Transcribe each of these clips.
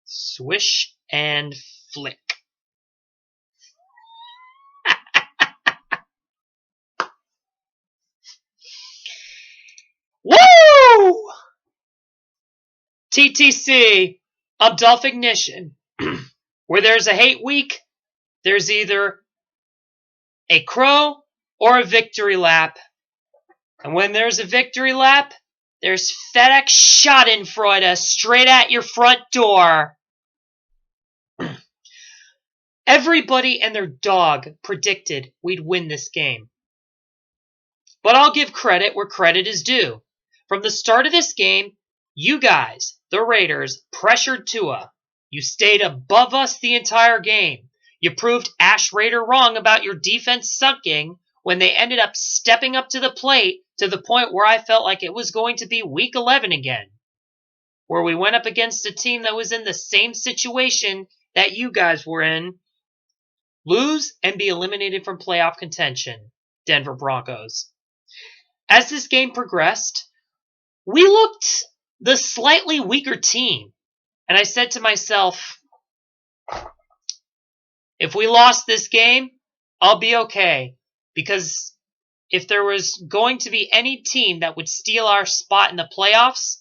Swish and flick. Woo! TTC of Dolphignition. Where there's a hate week, there's either a crow or a victory lap. And when there's a victory lap, there's FedEx Schadenfreude straight at your front door. Everybody and their dog predicted we'd win this game. But I'll give credit where credit is due. From the start of this game, you guys, the Raiders, pressured Tua. You stayed above us the entire game. You proved Ash Raider wrong about your defense sucking when they ended up stepping up to the plate to the point where I felt like it was going to be Week 11 again, where we went up against a team that was in the same situation that you guys were in, lose and be eliminated from playoff contention, Denver Broncos. As this game progressed, we looked the slightly weaker team. And I said to myself, if we lost this game, I'll be okay. Because if there was going to be any team that would steal our spot in the playoffs,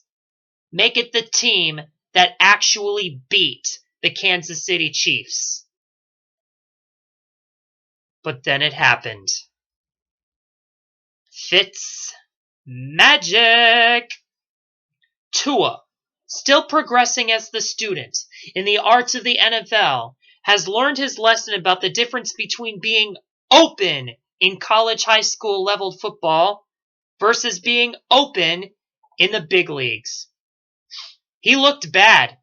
make it the team that actually beat the Kansas City Chiefs. But then it happened. Fitz magic. Tua, still progressing as the student in the arts of the NFL, has learned his lesson about the difference between being open in college high school level football versus being open in the big leagues. He looked bad.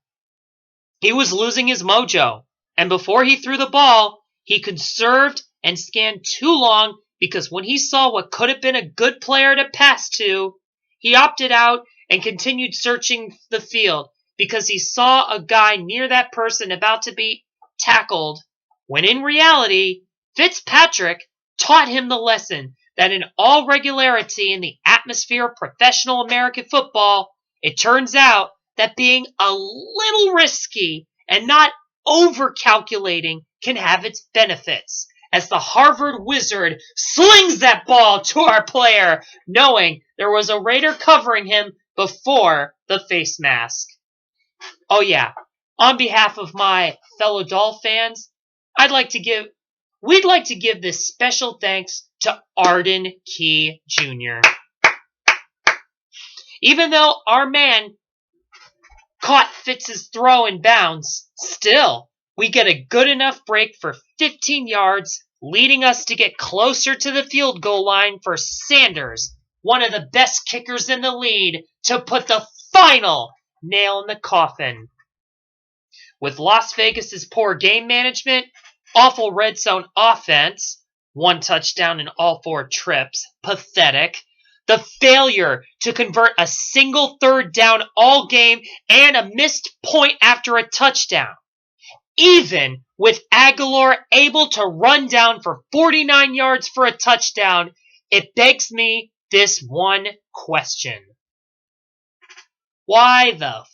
He was losing his mojo. And before he threw the ball, he conserved and scanned too long because when he saw what could have been a good player to pass to, he opted out and continued searching the field because he saw a guy near that person about to be tackled, when in reality, Fitzpatrick taught him the lesson that in all regularity in the atmosphere of professional American football, it turns out that being a little risky and not over-calculating can have its benefits. As the Harvard Wizard slings that ball to our player, knowing there was a Raider covering him before the face mask. Oh yeah, on behalf of my fellow Dolph fans, we'd like to give this special thanks to Arden Key Jr. Even though our man caught Fitz's throw in bounds, still, we get a good enough break for 15 yards, leading us to get closer to the field goal line for Sanders, one of the best kickers in the league, to put the final nail in the coffin. With Las Vegas's poor game management, awful red zone offense, 1 touchdown in all 4 trips, pathetic, the failure to convert a single third down all game and a missed point after a touchdown, even with Aguilar able to run down for 49 yards for a touchdown, it begs me this one question. Why the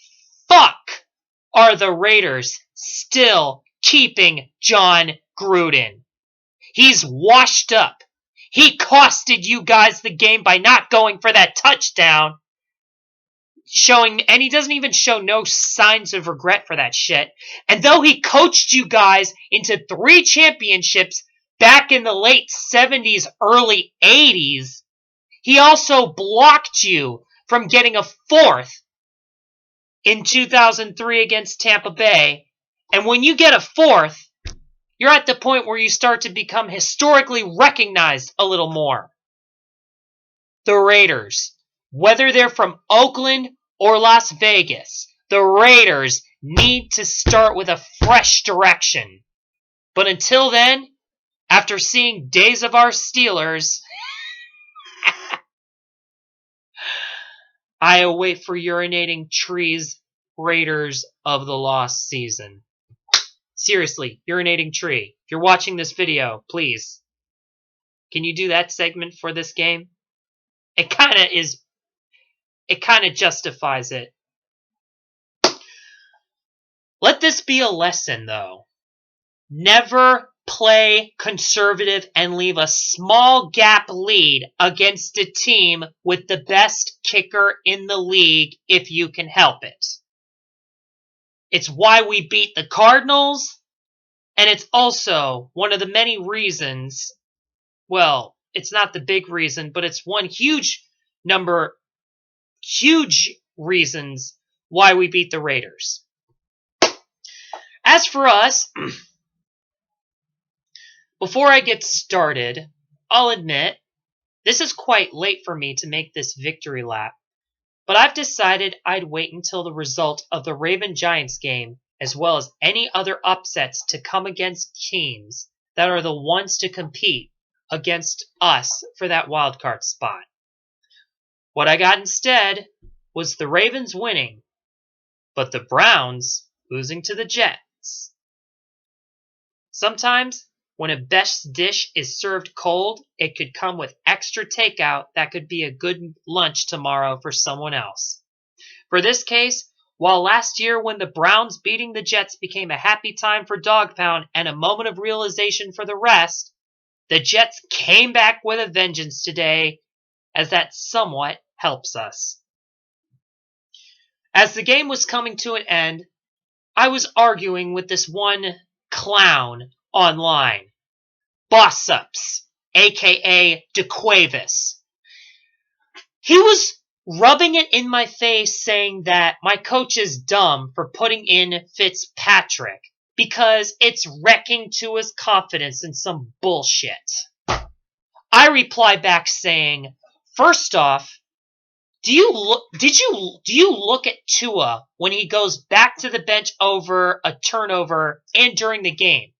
fuck are the Raiders still keeping John Gruden? He's washed up. He costed you guys the game by not going for that touchdown. And he doesn't even show no signs of regret for that shit. And though he coached you guys into 3 championships back in the late 70s, early 80s, he also blocked you from getting a 4th in 2003 against Tampa Bay. And when you get a 4th, you're at the point where you start to become historically recognized a little more. The Raiders, whether they're from Oakland or Las Vegas, the Raiders need to start with a fresh direction. But until then, after seeing Days of Our Steelers, I await for urinating trees, Raiders of the lost season. Seriously, urinating tree. If you're watching this video, please, can you do that segment for this game? It kind of justifies it. Let this be a lesson, though. Never play conservative and leave a small gap lead against a team with the best kicker in the league if you can help it. It's why we beat the Cardinals, and it's also one of the many reasons, well, it's not the big reason, but it's one huge reasons why we beat the Raiders. As for us, before I get started, I'll admit, this is quite late for me to make this victory lap, but I've decided I'd wait until the result of the Raven-Giants game, as well as any other upsets to come against teams that are the ones to compete against us for that wildcard spot. What I got instead was the Ravens winning, but the Browns losing to the Jets. Sometimes, when a best dish is served cold, it could come with extra takeout that could be a good lunch tomorrow for someone else. For this case, while last year when the Browns beating the Jets became a happy time for Dog Pound and a moment of realization for the rest, the Jets came back with a vengeance today, as that somewhat helps us. As the game was coming to an end, I was arguing with this one clown online. Bossups, aka DeQuavis. He was rubbing it in my face saying that my coach is dumb for putting in Fitzpatrick because it's wrecking Tua's confidence in some bullshit. I reply back saying, first off, do you look at Tua when he goes back to the bench over a turnover and during the game?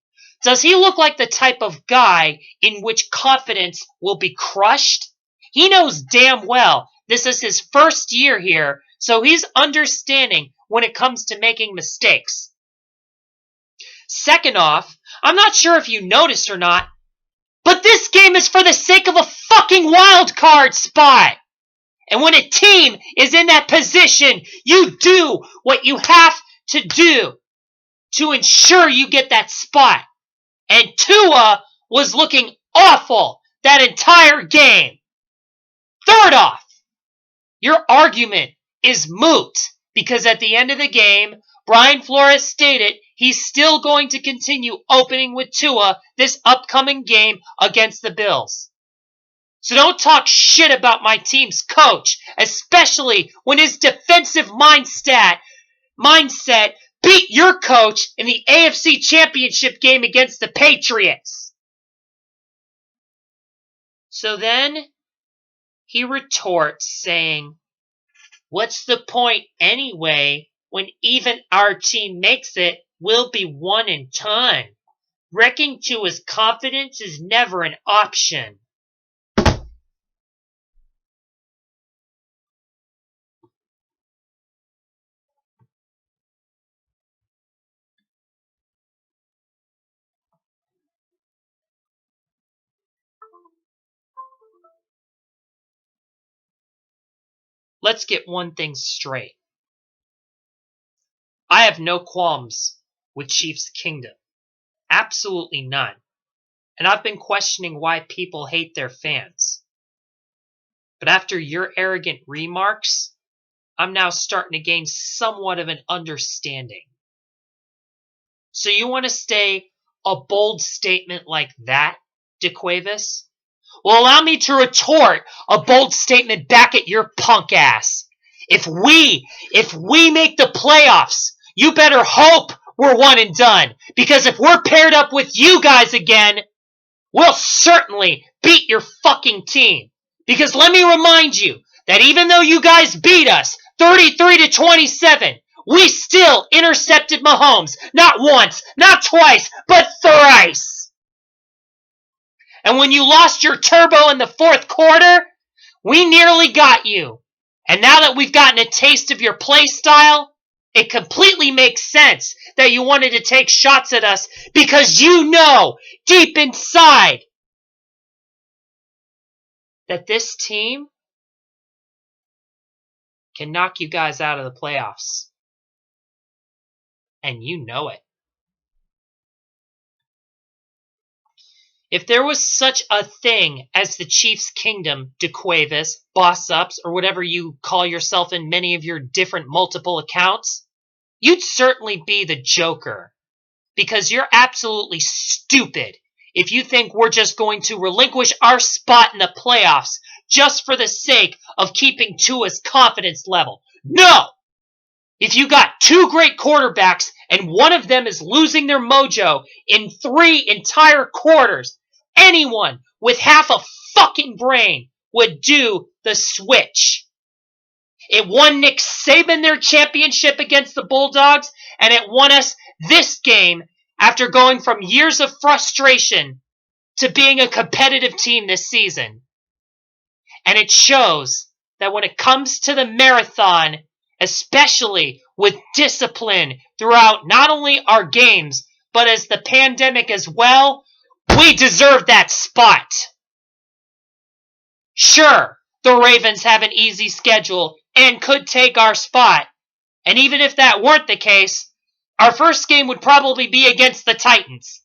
Does he look like the type of guy in which confidence will be crushed? He knows damn well this is his first year here, so he's understanding when it comes to making mistakes. Second off, I'm not sure if you noticed or not, but this game is for the sake of a fucking wild card spot. And when a team is in that position, you do what you have to do to ensure you get that spot. And Tua was looking awful that entire game. Third off, your argument is moot because at the end of the game, Brian Flores stated he's still going to continue opening with Tua this upcoming game against the Bills. So don't talk shit about my team's coach, especially when his defensive mindset beat your coach in the AFC Championship game against the Patriots. So then he retorts saying, what's the point anyway when even our team makes it, we'll be 1-10. Wrecking to his confidence is never an option. Let's get one thing straight. I have no qualms with Chiefs Kingdom. Absolutely none. And I've been questioning why people hate their fans. But after your arrogant remarks, I'm now starting to gain somewhat of an understanding. So you want to say a bold statement like that, DeQuavis? Well, allow me to retort a bold statement back at your punk ass. If we make the playoffs, you better hope we're 1-done. Because if we're paired up with you guys again, we'll certainly beat your fucking team. Because let me remind you that even though you guys beat us 33-27, we still intercepted Mahomes. Not once, not twice, but thrice. And when you lost your turbo in the fourth quarter, we nearly got you. And now that we've gotten a taste of your play style, it completely makes sense that you wanted to take shots at us because you know deep inside that this team can knock you guys out of the playoffs. and you know it. If there was such a thing as the Chiefs' Kingdom, DeQuavis, boss-ups, or whatever you call yourself in many of your different multiple accounts, you'd certainly be the Joker. Because you're absolutely stupid if you think we're just going to relinquish our spot in the playoffs just for the sake of keeping Tua's confidence level. No! If you got two great quarterbacks and one of them is losing their mojo in 3 entire quarters, anyone with half a fucking brain would do the switch. It won Nick Saban their championship against the Bulldogs, and it won us this game after going from years of frustration to being a competitive team this season. And it shows that when it comes to the marathon, especially with discipline throughout not only our games, but as the pandemic as well, we deserve that spot. Sure, the Ravens have an easy schedule and could take our spot. And even if that weren't the case, our first game would probably be against the Titans,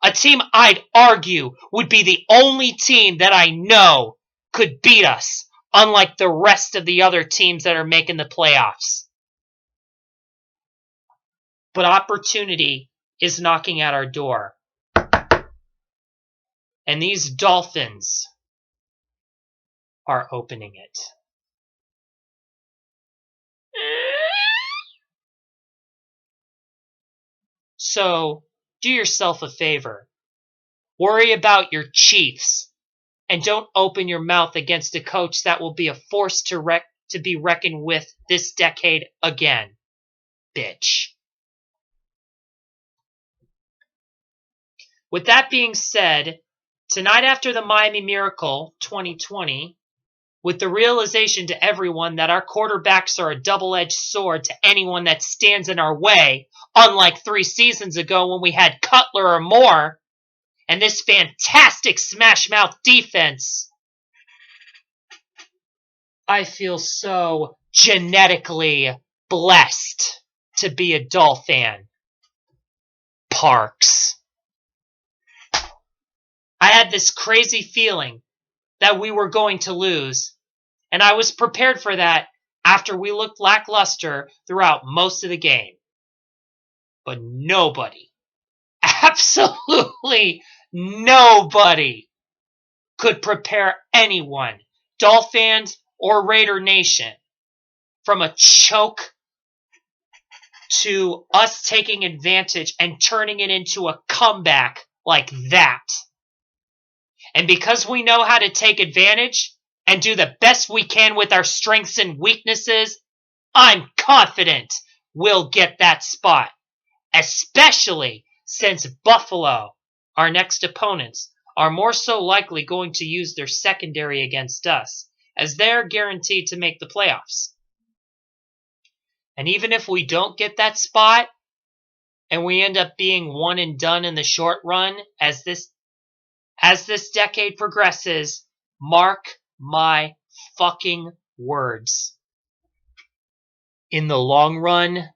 a team I'd argue would be the only team that I know could beat us, unlike the rest of the other teams that are making the playoffs. But opportunity is knocking at our door. And these Dolphins are opening it. So, do yourself a favor. Worry about your Chiefs, and don't open your mouth against a coach that will be a force to be reckoned with this decade again, bitch. With that being said, tonight after the Miami Miracle 2020, with the realization to everyone that our quarterbacks are a double-edged sword to anyone that stands in our way, unlike 3 seasons ago when we had Cutler or Moore, and this fantastic smash-mouth defense, I feel so genetically blessed to be a Dolphin fan. Parks. I had this crazy feeling that we were going to lose, and I was prepared for that after we looked lackluster throughout most of the game. But nobody, absolutely nobody, could prepare anyone, Dolphins or Raider Nation, from a choke to us taking advantage and turning it into a comeback like that. And because we know how to take advantage and do the best we can with our strengths and weaknesses, I'm confident we'll get that spot. Especially since Buffalo, our next opponents, are more so likely going to use their secondary against us, as they're guaranteed to make the playoffs. And even if we don't get that spot, and we end up being one and done in the short run, as this decade progresses, mark my fucking words. In the long run,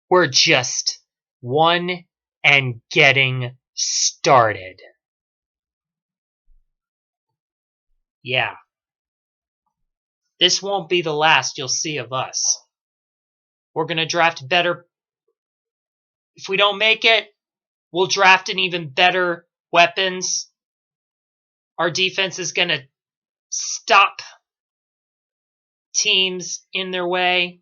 we're just one and getting started. Yeah. This won't be the last you'll see of us. We're going to draft better. If we don't make it, we'll draft an even better weapons. Our defense is going to stop teams in their way.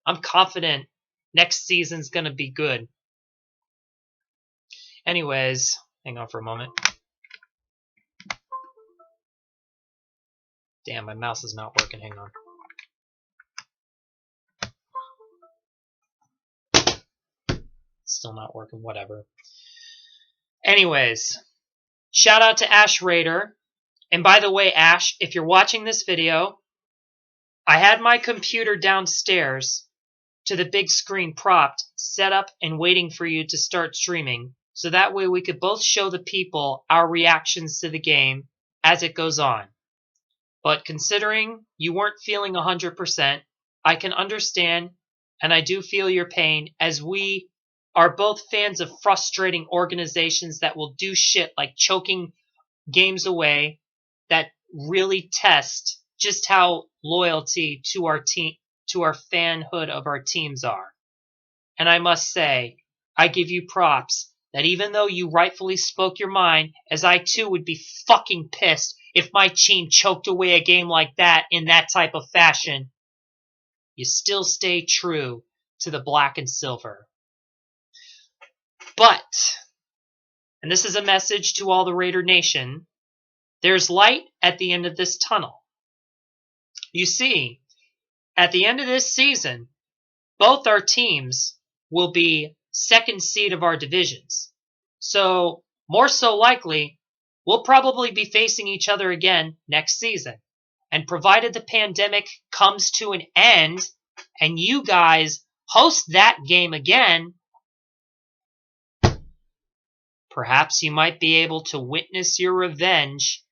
I'm confident next season's going to be good. Anyways, hang on for a moment. Damn, my mouse is not working. Hang on. Still not working. Whatever. Anyways, shout out to Ash Raider. And by the way, Ash, if you're watching this video, I had my computer downstairs to the big screen propped, set up, and waiting for you to start streaming. So that way we could both show the people our reactions to the game as it goes on. But considering you weren't feeling 100%, I can understand, and I do feel your pain, as we are both fans of frustrating organizations that will do shit like choking games away that really test just how loyalty to our team, to our fanhood of our teams are. And I must say, I give you props that even though you rightfully spoke your mind, as I too would be fucking pissed if my team choked away a game like that in that type of fashion, you still stay true to the black and silver. But, and this is a message to all the Raider Nation, there's light at the end of this tunnel. You see, at the end of this season, both our teams will be second seed of our divisions. So, more so likely, we'll probably be facing each other again next season. And provided the pandemic comes to an end and you guys host that game again, perhaps you might be able to witness your revenge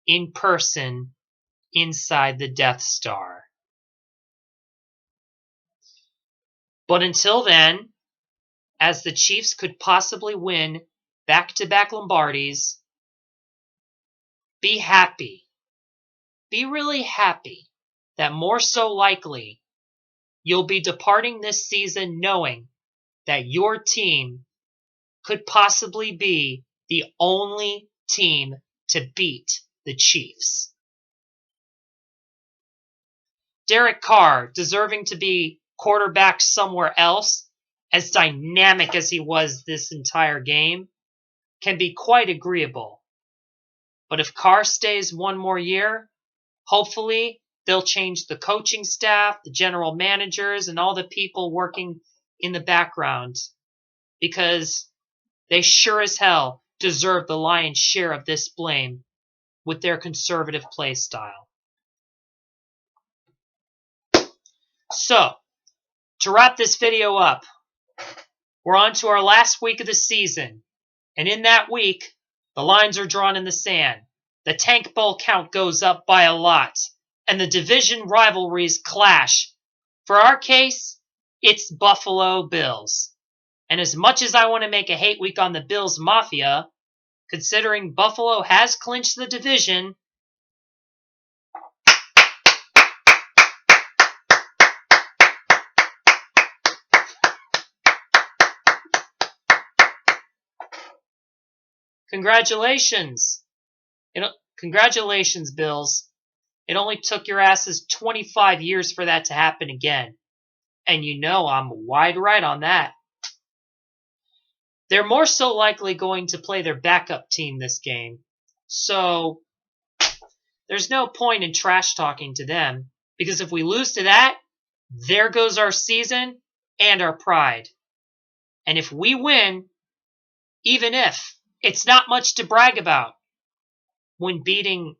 in person inside the Death Star. But until then, as the Chiefs could possibly win back-to-back Lombardis, be happy. Be really happy that more so likely you'll be departing this season knowing that your team could possibly be the only team to beat the Chiefs. Derek Carr, deserving to be quarterback somewhere else, as dynamic as he was this entire game, can be quite agreeable. But if Carr stays one more year, hopefully they'll change the coaching staff, the general managers, and all the people working in the background, because they sure as hell deserve the lion's share of this blame with their conservative play style. So, to wrap this video up, we're on to our last week of the season, and in that week, the lines are drawn in the sand, the tank bowl count goes up by a lot, and the division rivalries clash. For our case, it's Buffalo Bills. And as much as I want to make a hate week on the Bills Mafia, considering Buffalo has clinched the division, congratulations. Congratulations, Bills. It only took your asses 25 years for that to happen again. And you know I'm wide right on that. They're more so likely going to play their backup team this game. So, there's no point in trash talking to them. Because if we lose to that, there goes our season and our pride. And if we win, even if, it's not much to brag about when beating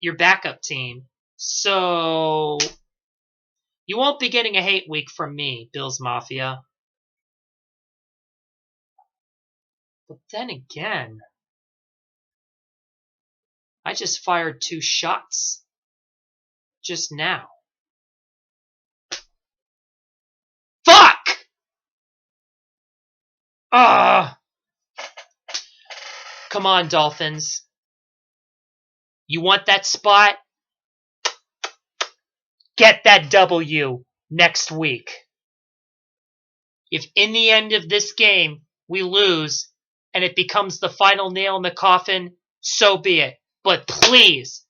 your backup team. So, you won't be getting a hate week from me, Bills Mafia. But then again, I just fired 2 shots just now. Fuck! Come on, Dolphins. You want that spot? Get that W next week. If in the end of this game we lose and it becomes the final nail in the coffin, so be it. But please,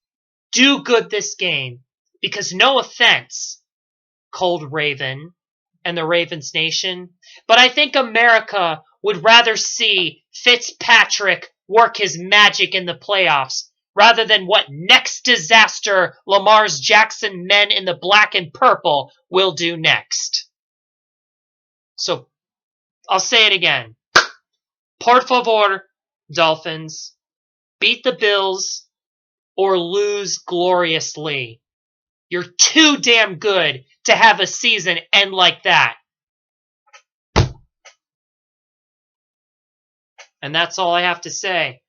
do good this game. Because no offense, Cold Raven and the Ravens Nation, but I think America would rather see Fitzpatrick work his magic in the playoffs rather than what next disaster Lamar's Jackson men in the black and purple will do next. So, I'll say it again. Por favor, Dolphins, beat the Bills or lose gloriously. You're too damn good to have a season end like that. And that's all I have to say.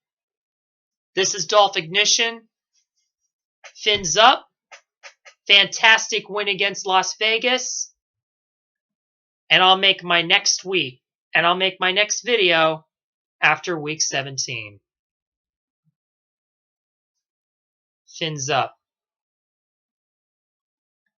This is Dolphignition. Fins up. Fantastic win against Las Vegas. and I'll make my next video after week 17. Fins up.